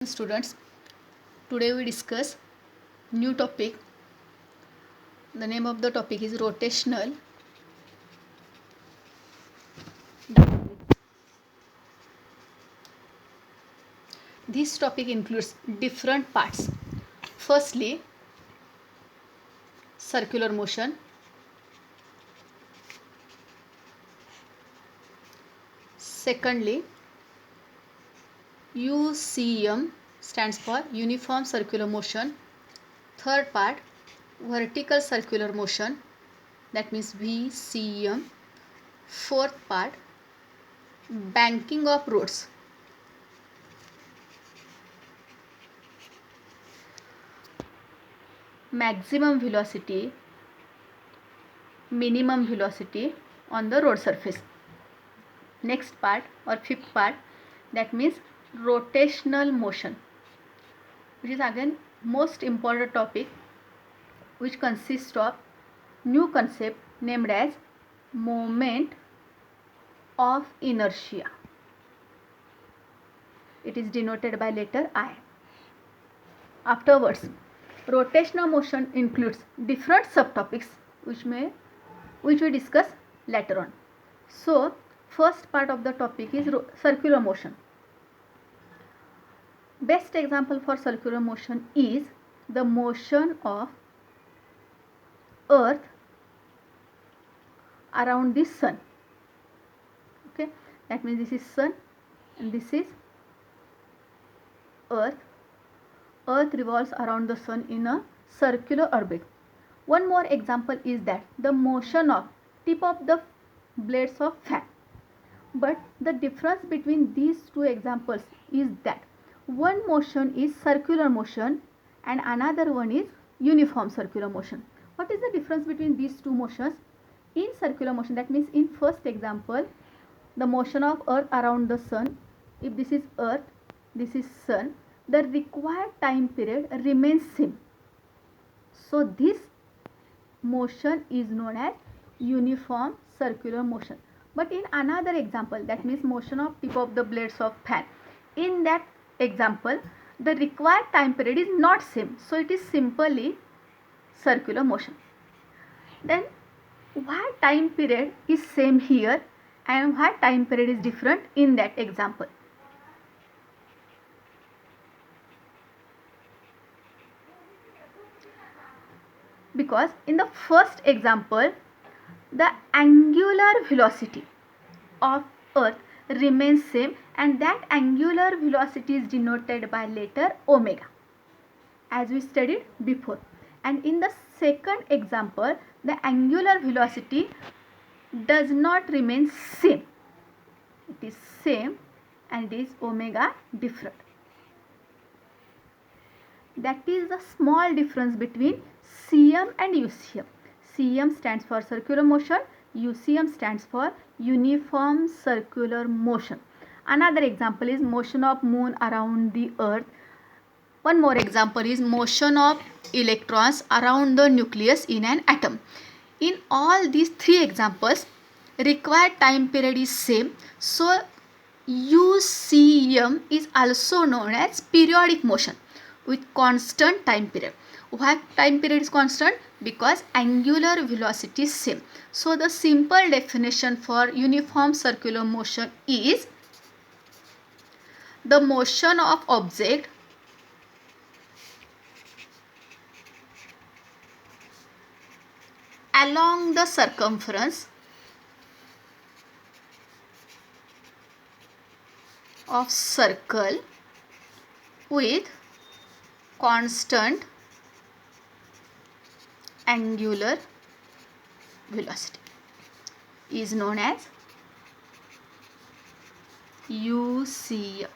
Students, today we discuss new topic. The name of the topic is rotational dynamics. This topic includes different parts. Firstly, circular motion. Secondly, UCM stands for uniform circular motion. Third part, vertical circular motion, that means VCM. Fourth part, banking of roads. Maximum velocity, minimum velocity on the road surface. Next part or fifth part, that means rotational motion, which is again most important topic, which consists of new concept named as moment of inertia. It is denoted by letter I. Afterwards, rotational motion includes different subtopics which we discuss later on. So first part of the topic is circular motion. Best example for circular motion is the motion of earth around the sun. Okay, that means this is sun and this is earth. Earth revolves around the sun in a circular orbit. One more example is that the motion of tip of the blades of fan. But the difference between these two examples is that one motion is circular motion and another one is uniform circular motion. What is the difference between these two motions? In circular motion, that means in first example, the motion of earth around the sun, if this is earth, this is sun, the required time period remains same. So this motion is known as uniform circular motion. But in another example, that means motion of tip of the blades of fan, in that example the required time period is not same, so it is simply circular motion. Then why time period is same here and why time period is different in that example? Because in the first example, the angular velocity of earth remains same and that angular velocity is denoted by letter omega, as we studied before. And in the second example, the angular velocity does not remain same. It is same and it is omega different. That is the small difference between CM and UCM. CM stands for circular motion, UCM stands for uniform circular motion. Another example is motion of moon around the earth. One more example is motion of electrons around the nucleus in an atom. In all these three examples, required time period is same. So UCM is also known as periodic motion with constant time period. Why time period is constant? Because angular velocity is same. So the simple definition for uniform circular motion is the motion of object along the circumference of circle with constant angular velocity is known as UCM.